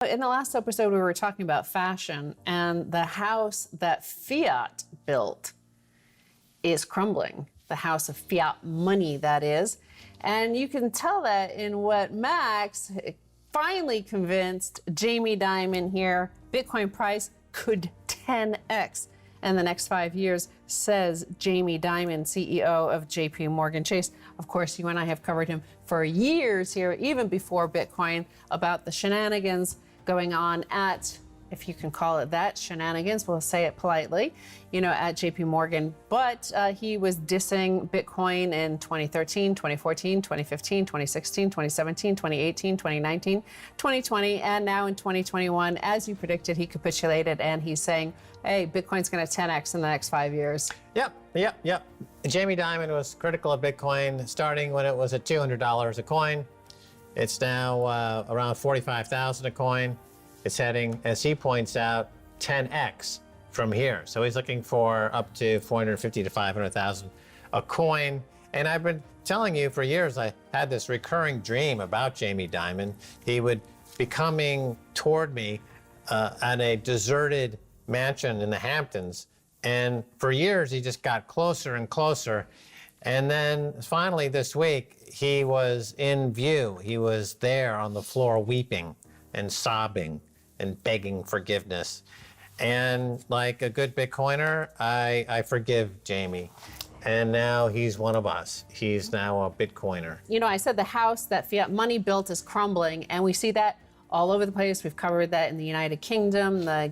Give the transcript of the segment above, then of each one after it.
In the last episode, we were talking about fashion, and the house that fiat built is crumbling. The house of fiat money, that is. And you can tell that in what Max finally convinced Jamie Dimon here, Bitcoin price could 10x in the next 5 years, says Jamie Dimon, CEO of JP Morgan Chase. Of course, you and I have covered him for years here, even before Bitcoin, about the shenanigans going on at, if you can call it that, shenanigans, we'll say it politely, at JP Morgan. But he was dissing Bitcoin in 2013, 2014, 2015, 2016, 2017, 2018, 2019, 2020, and now in 2021, as you predicted, he capitulated and he's saying, hey, Bitcoin's going to 10x in the next 5 years. Yep. Jamie Dimon was critical of Bitcoin starting when it was at $200 a coin. It's now around $45,000 a coin. It's heading, as he points out, 10x from here. So he's looking for up to 450 to 500,000 a coin. And I've been telling you for years, I had this recurring dream about Jamie Dimon. He would be coming toward me at a deserted mansion in the Hamptons. And for years, he just got closer and closer. And then finally this week, he was in view. He was there on the floor weeping and sobbing and begging forgiveness. And like a good Bitcoiner, I forgive Jamie. And now he's one of us. He's now a Bitcoiner. I said the house that fiat money built is crumbling, and we see that all over the place. We've covered that in the United Kingdom, the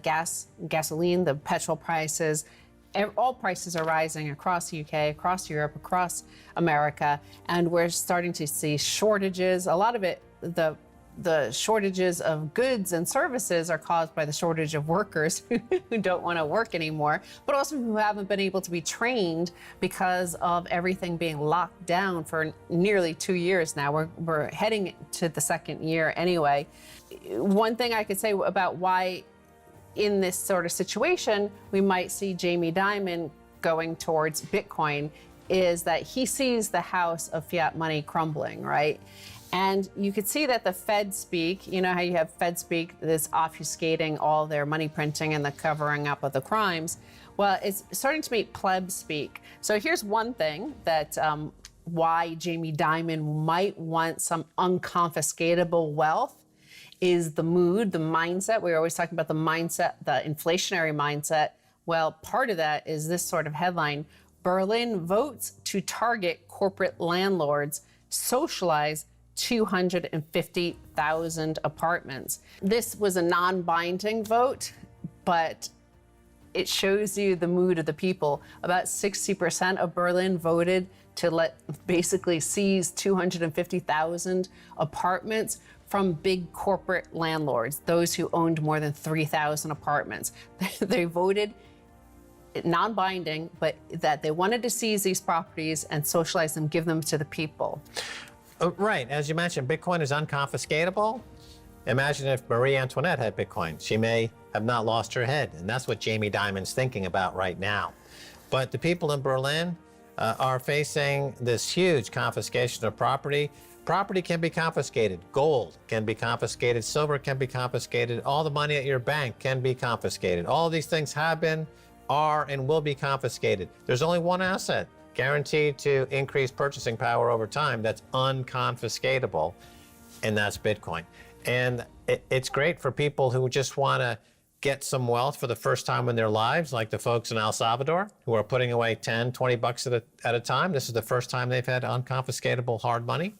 gasoline, the petrol prices. All prices are rising across the UK, across Europe, across America, and we're starting to see shortages. A lot of it, the shortages of goods and services are caused by the shortage of workers who don't want to work anymore, but also who haven't been able to be trained because of everything being locked down for nearly 2 years now. We're heading to the second year anyway. One thing I could say about why in this sort of situation we might see Jamie Dimon going towards Bitcoin is that he sees the house of fiat money crumbling, right? And you could see that the Fed speak, how you have Fed speak that's obfuscating all their money printing and the covering up of the crimes. Well, it's starting to meet pleb speak. So here's one thing that why Jamie Dimon might want some unconfiscatable wealth is the mood, the mindset. We're always talking about the mindset, the inflationary mindset. Well, part of that is this sort of headline: Berlin votes to target corporate landlords, socialize 250,000 apartments. This was a non-binding vote, but it shows you the mood of the people. About 60% of Berlin voted to basically seize 250,000 apartments from big corporate landlords, those who owned more than 3,000 apartments. They voted non-binding, but that they wanted to seize these properties and socialize them, give them to the people. Right, as you mentioned, Bitcoin is unconfiscatable. Imagine if Marie Antoinette had Bitcoin. She may have not lost her head, and that's what Jamie Dimon's thinking about right now. But the people in Berlin are facing this huge confiscation of property. Property can be confiscated. Gold can be confiscated. Silver can be confiscated. All the money at your bank can be confiscated. All of these things have been, are, and will be confiscated. There's only one asset guaranteed to increase purchasing power over time that's unconfiscatable, and that's Bitcoin. And it's great for people who just want to get some wealth for the first time in their lives, like the folks in El Salvador who are putting away 10, 20 bucks at a time. This is the first time they've had unconfiscatable hard money.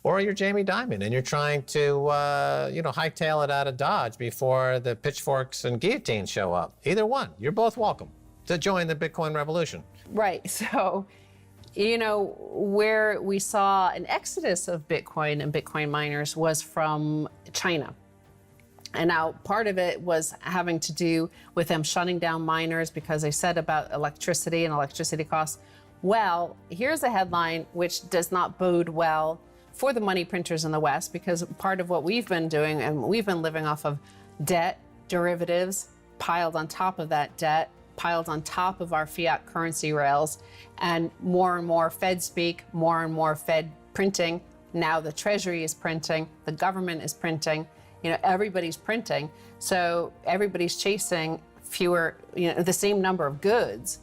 Or you're Jamie Dimon and you're trying to, hightail it out of Dodge before the pitchforks and guillotines show up. Either one, you're both welcome to join the Bitcoin revolution. Right. So, where we saw an exodus of Bitcoin and Bitcoin miners was from China. And now part of it was having to do with them shutting down miners because they said about electricity and electricity costs. Well, here's a headline which does not bode well for the money printers in the West, because part of what we've been doing, and we've been living off of debt, derivatives, piled on top of that debt, piled on top of our fiat currency rails, and more Fed speak, more and more Fed printing. Now the Treasury is printing, the government is printing. everybody's printing. So everybody's chasing fewer, the same number of goods,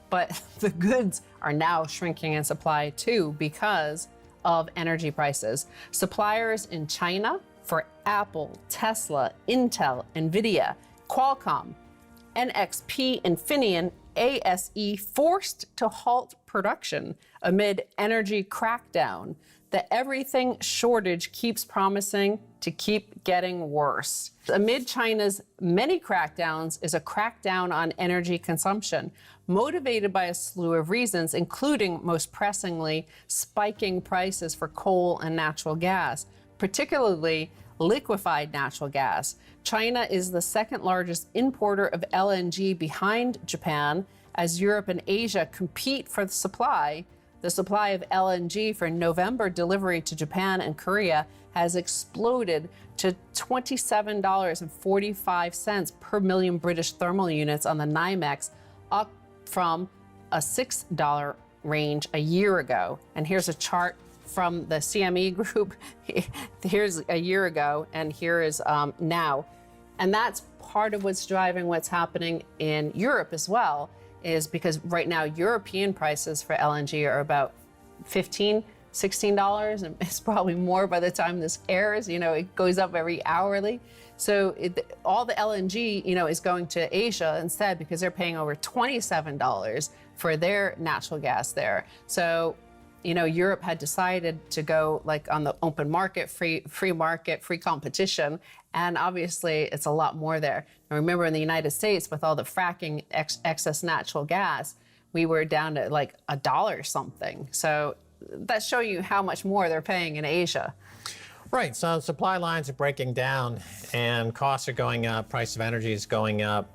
but the goods are now shrinking in supply too because of energy prices. Suppliers in China for Apple, Tesla, Intel, Nvidia, Qualcomm, NXP, Infineon, ASE forced to halt production amid energy crackdown. The everything shortage keeps promising to keep getting worse. Amid China's many crackdowns is a crackdown on energy consumption, motivated by a slew of reasons, including, most pressingly, spiking prices for coal and natural gas, particularly liquefied natural gas. China is the second largest importer of LNG behind Japan, as Europe and Asia compete for the supply. The supply of LNG for November delivery to Japan and Korea has exploded to $27.45 per million British thermal units on the NYMEX, up from a $6 range a year ago. And here's a chart from the CME group. Here's a year ago, and here is now. And that's part of what's driving what's happening in Europe as well, is because right now European prices for LNG are about $15, $16, and it's probably more by the time this airs. It goes up every hourly. So all the LNG, is going to Asia instead, because they're paying over $27 for their natural gas there. So, Europe had decided to go like on the open market, free market, free competition. And obviously it's a lot more there. Now remember, in the United States, with all the fracking excess natural gas, we were down to like $1 something. So that's showing you how much more they're paying in Asia. Right, so supply lines are breaking down and costs are going up, price of energy is going up.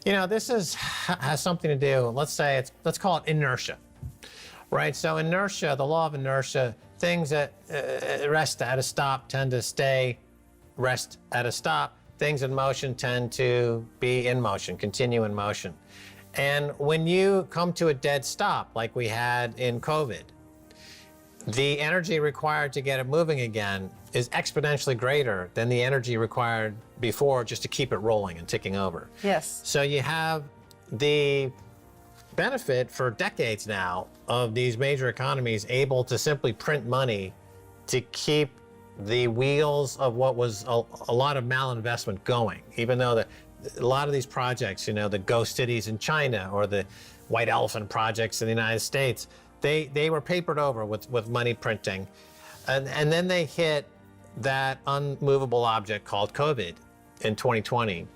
This has something to do, let's call it inertia. Right, so inertia, the law of inertia, things that rest at a stop tend to rest at a stop. Things in motion tend to be in motion, continue in motion. And when you come to a dead stop, like we had in COVID, the energy required to get it moving again is exponentially greater than the energy required before just to keep it rolling and ticking over. Yes. So you have the benefit for decades now of these major economies able to simply print money to keep the wheels of what was a lot of malinvestment going, even though a lot of these projects, the ghost cities in China or the white elephant projects in the United States, they were papered over with money printing. And then they hit that unmovable object called COVID in 2020.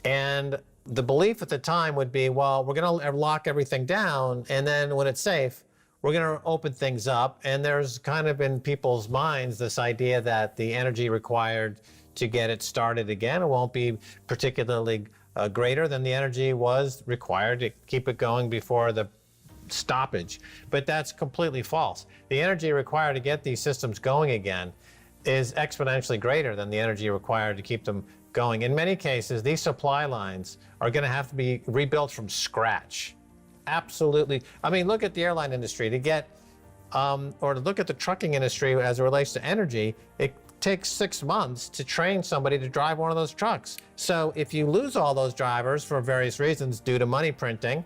And the belief at the time would be, well, we're going to lock everything down, and then when it's safe, we're going to open things up. And there's kind of in people's minds this idea that the energy required to get it started again won't be particularly greater than the energy was required to keep it going before the stoppage. But that's completely false. The energy required to get these systems going again is exponentially greater than the energy required to keep them going. In many cases, these supply lines are going to have to be rebuilt from scratch. Absolutely. I mean, look at the airline industry to get, or to look at the trucking industry as it relates to energy. It takes 6 months to train somebody to drive one of those trucks. So if you lose all those drivers for various reasons due to money printing,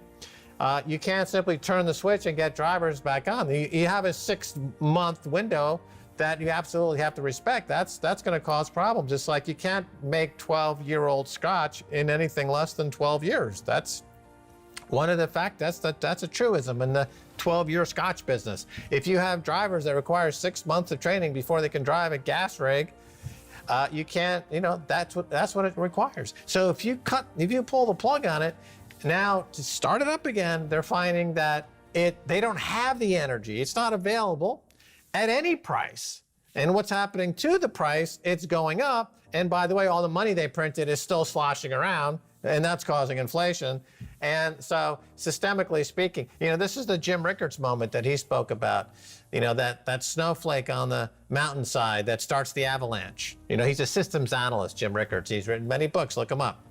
you can't simply turn the switch and get drivers back on. You have a 6-month window that you absolutely have to respect. That's going to cause problems. Just like you can't make 12-year-old scotch in anything less than 12 years. That's one of the facts. That's a truism in the 12-year scotch business. If you have drivers that require 6 months of training before they can drive a gas rig, you can't. That's what it requires. So if you pull the plug on it, now to start it up again, they're finding that they don't have the energy. It's not available at any price. And what's happening to the price? It's going up. And by the way, all the money they printed is still sloshing around, and that's causing inflation. And so systemically speaking, this is the Jim Rickards moment that he spoke about, that snowflake on the mountainside that starts the avalanche. He's a systems analyst, Jim Rickards. He's written many books, look him up.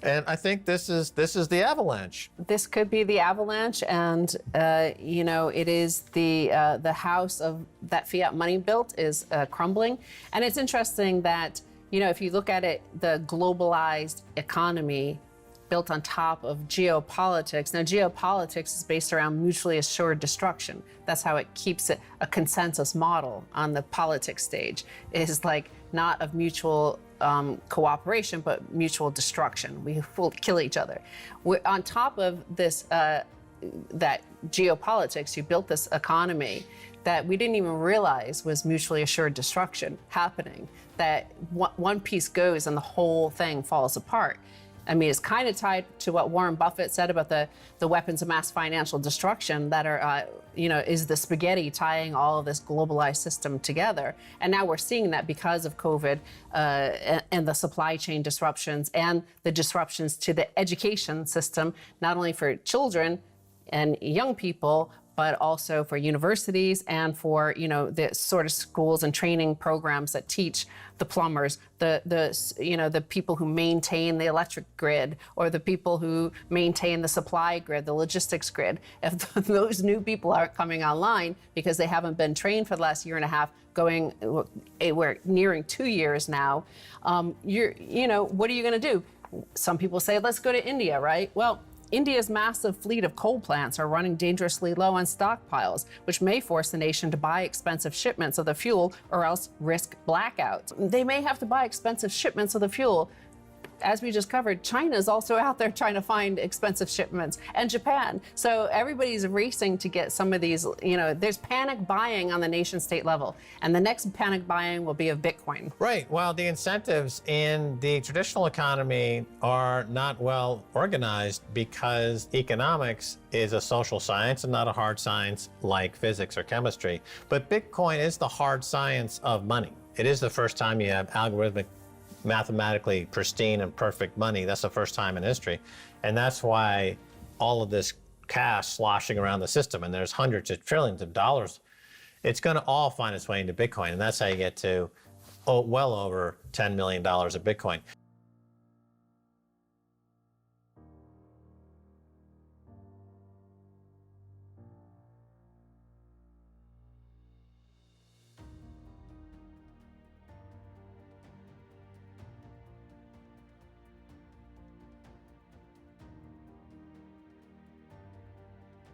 And I think this is the avalanche. This could be the avalanche, and it is the house of that fiat money built is crumbling. And it's interesting that if you look at it, the globalized economy built on top of geopolitics. Now, geopolitics is based around mutually assured destruction. That's how it keeps it a consensus model on the politics stage. It is like not of mutual cooperation, but mutual destruction. We will kill each other. On top of this, that geopolitics, you built this economy that we didn't even realize was mutually assured destruction happening, that one piece goes and the whole thing falls apart. I mean, it's kind of tied to what Warren Buffett said about the weapons of mass financial destruction that are, is the spaghetti tying all of this globalized system together. And now we're seeing that because of COVID and the supply chain disruptions and the disruptions to the education system, not only for children and young people, but also for universities and for the sort of schools and training programs that teach the plumbers, the people who maintain the electric grid, or the people who maintain the supply grid, the logistics grid. If those new people aren't coming online because they haven't been trained for the last year and a half, we're nearing 2 years now. What are you going to do? Some people say, let's go to India, right? Well, India's massive fleet of coal plants are running dangerously low on stockpiles, which may force the nation to buy expensive shipments of the fuel or else risk blackouts. They may have to buy expensive shipments of the fuel. As we just covered, China is also out there trying to find expensive shipments, and Japan. So everybody's racing to get some of these, there's panic buying on the nation state level. And the next panic buying will be of Bitcoin. Right. Well, the incentives in the traditional economy are not well organized because economics is a social science and not a hard science like physics or chemistry. But Bitcoin is the hard science of money. It is the first time you have algorithmic, mathematically pristine and perfect money. That's the first time in history. And that's why all of this cash sloshing around the system, and there's hundreds of trillions of dollars, it's going to all find its way into Bitcoin. And that's how you get to well over $10 million of Bitcoin.